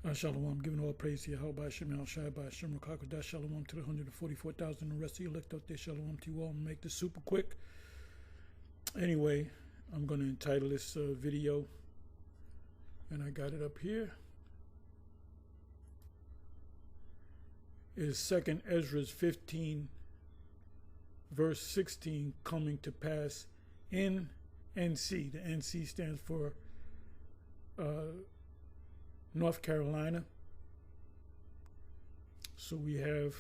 Shalom, giving all praise to Yahweh, Hashem, Al Shai, by Hashem, Rakakodah, Shalom to the 144,000, the rest of you elect out there, Shalom to you all. Make this super quick. Anyway, I'm going to entitle this video, and I got it up here. Is 2nd Esdras 15, verse 16, coming to pass in NC. The NC stands for North Carolina. So we have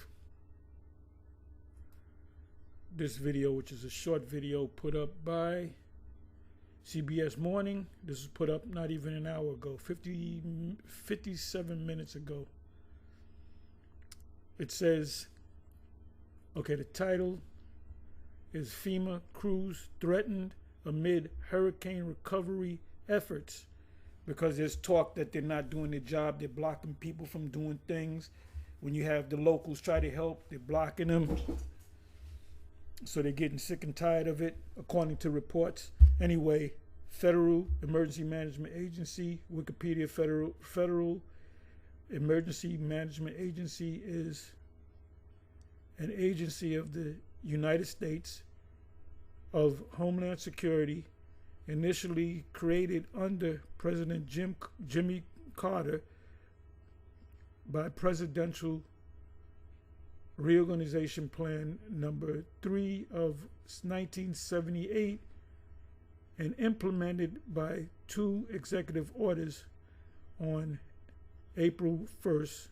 this video, which is a short video put up by CBS Morning. This was put up not even an hour ago, 57 minutes ago. It says, okay, the title is FEMA crews threatened amid hurricane recovery efforts. Because there's talk that they're not doing their job. They're blocking people from doing things. When you have the locals try to help, they're blocking them. So they're getting sick and tired of it, according to reports. Anyway, Federal Emergency Management Agency, Wikipedia, Federal Emergency Management Agency is an agency of the United States of Homeland Security, initially created under President Jimmy Carter by Presidential Reorganization Plan number 3 of 1978 and implemented by 2 executive orders on April 1st,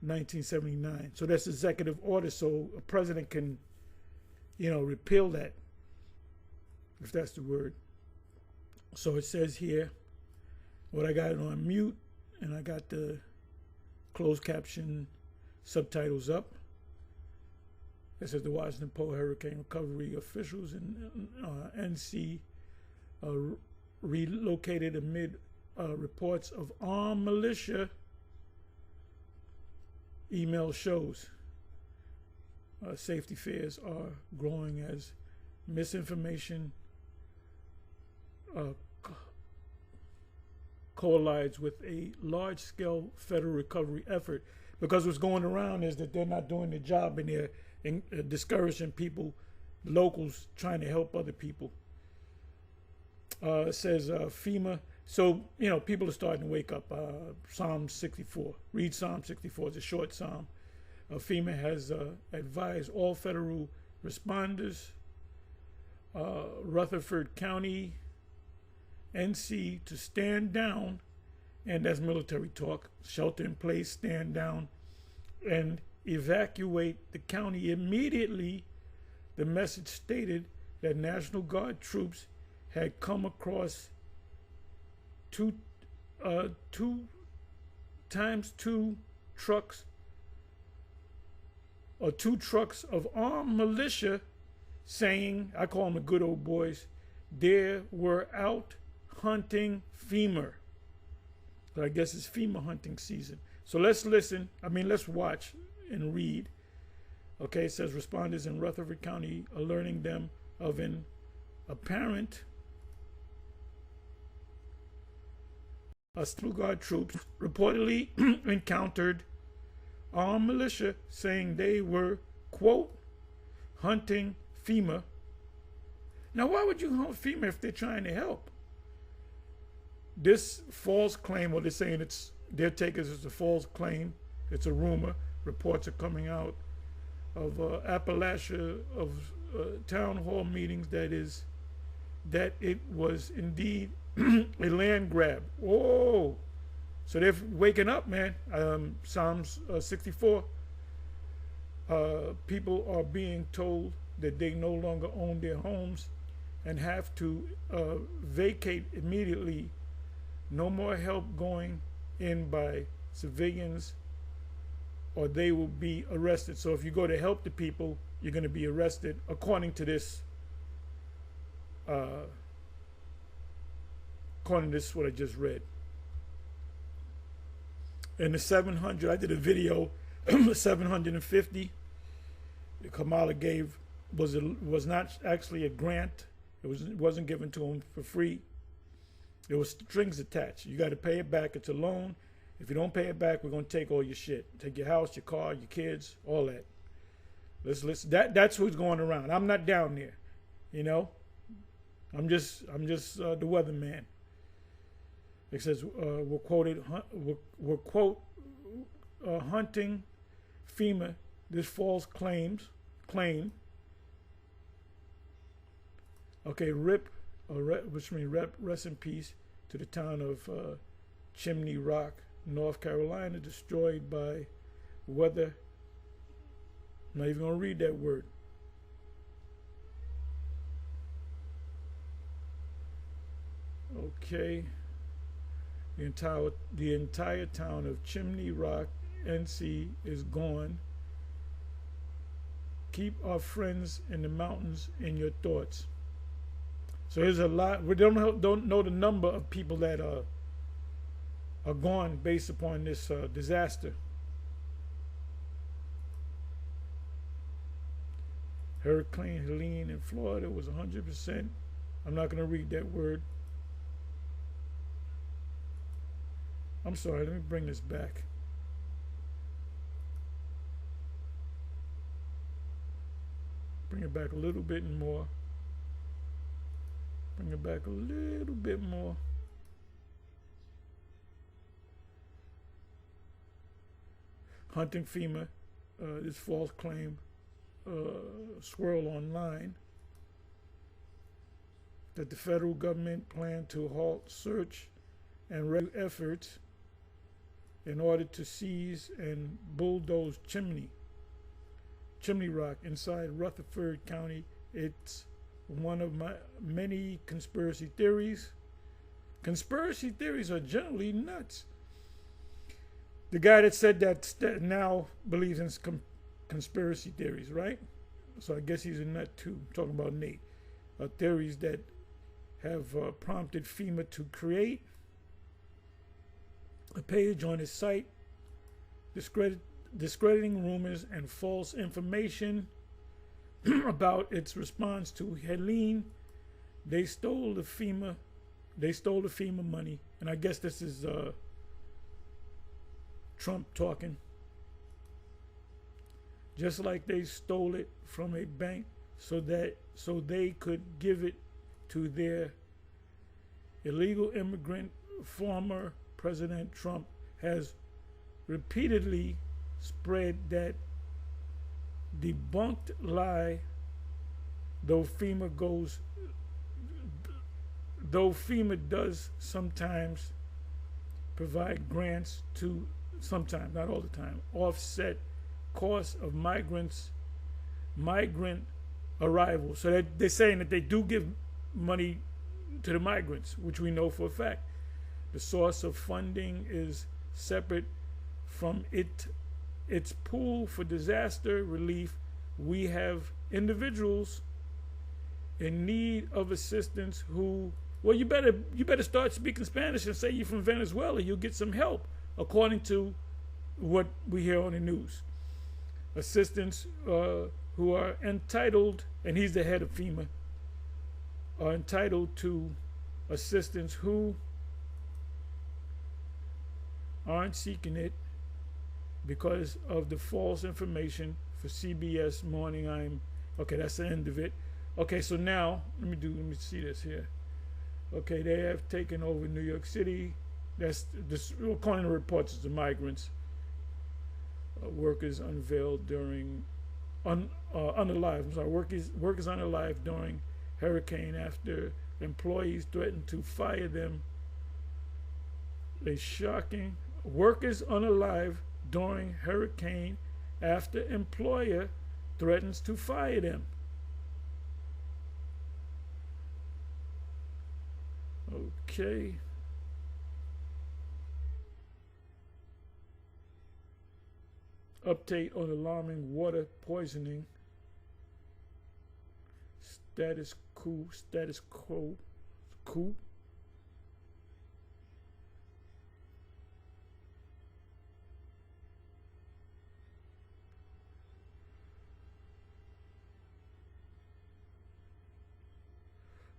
1979. So that's executive order, so a president can, repeal that, if that's the word. So it says here, I got it on mute, and I got the closed caption subtitles up. It says the Washington Post hurricane recovery officials in NC relocated amid reports of armed militia. Email shows safety fears are growing as misinformation collides with a large-scale federal recovery effort, because what's going around is that they're not doing their job and they're discouraging people, locals trying to help other people. It says FEMA. So, people are starting to wake up. Psalm 64. Read Psalm 64. It's a short psalm. FEMA has advised all federal responders, Rutherford County, NC, to stand down, and that's military talk, shelter in place, stand down, and evacuate the county immediately. The message stated that National Guard troops had come across two trucks of armed militia, saying, I call them the good old boys, they were out hunting FEMA. So I guess it's FEMA hunting season. So let's listen. Let's watch and read. Okay, it says responders in Rutherford County are learning them of an apparent National Guard troops reportedly encountered armed militia, saying they were, quote, hunting FEMA. Now, why would you hunt FEMA if they're trying to help? This false claim, or they're saying their take is it's a false claim, it's a rumor. Reports are coming out of Appalachia, of town hall meetings, that it was indeed a land grab. Whoa! So they're waking up, man. Psalms 64. People are being told that they no longer own their homes and have to vacate immediately. No more help going in by civilians, or they will be arrested. So if you go to help the people, you're going to be arrested, according to this. According to this, what I just read. And the 700, I did a video, 750 that Kamala gave was not actually a grant. It wasn't given to him for free. There was strings attached. You got to pay it back. It's a loan. If you don't pay it back, we're gonna take all your shit. Take your house, your car, your kids, all that. That's who's going around. I'm not down there, you know. I'm just the weatherman. It says we're hunting FEMA this false claim. Okay, which means rest in peace to the town of Chimney Rock, North Carolina, destroyed by weather. I'm not even going to read that word. Okay. The entire town of Chimney Rock, NC, is gone. Keep our friends in the mountains in your thoughts. So there's a lot. We don't know the number of people that are gone based upon this disaster. Hurricane Helene in Florida was 100%. I'm not going to read that word. I'm sorry, let me bring this back. Bring it back a little bit more. Bring it back a little bit more. Hunting FEMA, this false claim, swirl online that the federal government planned to halt search and rescue efforts in order to seize and bulldoze Chimney Rock inside Rutherford County. It's one of my many conspiracy theories. Conspiracy theories are generally nuts. The guy that said that now believes in conspiracy theories, right? So I guess he's a nut too. I'm talking about Nate. Theories that have prompted FEMA to create a page on his site discrediting rumors and false information about its response to Helene. They stole the FEMA money, and I guess this is Trump talking. Just like they stole it from a bank so they could give it to their illegal immigrant. Former President Trump has repeatedly spread that debunked lie, though FEMA does sometimes provide grants to, sometimes, not all the time, offset costs of migrant arrival. So they're saying that they do give money to the migrants, which we know for a fact. The source of funding is separate from its pool for disaster relief. We have individuals in need of assistance who, well, you better start speaking Spanish and say you're from Venezuela. You'll get some help, according to what we hear on the news. Assistants who are entitled, and he's the head of FEMA, are entitled to assistance who aren't seeking it because of the false information. For CBS Morning, okay, that's the end of it. Okay, so now let me see this here. Okay, they have taken over New York City. That's this, according to reports, it's the migrants. Workers unveiled during unalive. I'm sorry, workers unalive during hurricane after employees threatened to fire them. They shocking. Workers unalive during hurricane after employer threatens to fire them. Okay. Update on alarming water poisoning. Status quo.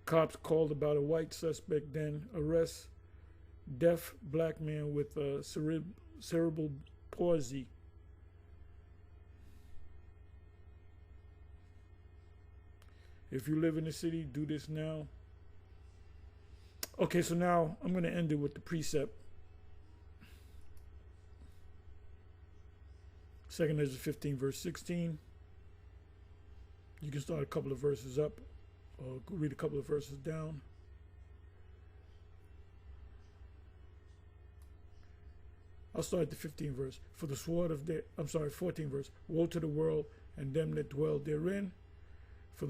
Cops called about a white suspect, then arrest deaf black man with cerebral palsy. If you live in the city, do this now. Okay, so now I'm going to end it with the precept. 2 Esdras 15, verse 16. You can start a couple of verses up or read a couple of verses down. I'll start at the 15th verse. For the sword of the, 14th verse. Woe to the world and them that dwell therein. For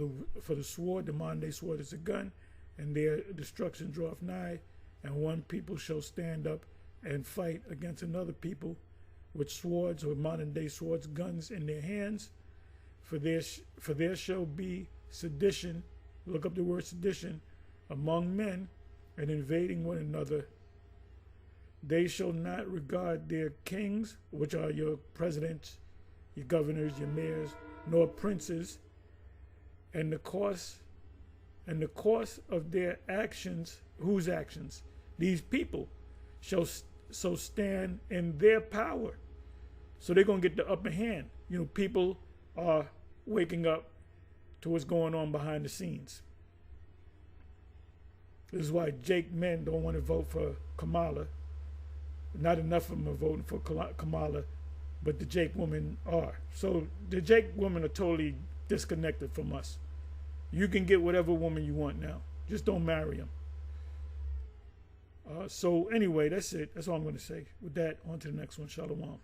the sword, the modern day sword is a gun, and their destruction draweth nigh, and one people shall stand up and fight against another people with swords, or modern day swords, guns in their hands. For there shall be sedition, look up the word sedition, among men, and invading one another. They shall not regard their kings, which are your presidents, your governors, your mayors, nor princes, and the course of their actions, whose actions? These people shall so stand in their power. So they're going to get the upper hand. You know, people are waking up to what's going on behind the scenes. This is why Jake men don't want to vote for Kamala. Not enough of them are voting for Kamala, but the Jake women are. So the Jake women are totally disconnected from us. You can get whatever woman you want now. Just don't marry them. So anyway, that's it. That's all I'm going to say. With that, on to the next one. Shalom.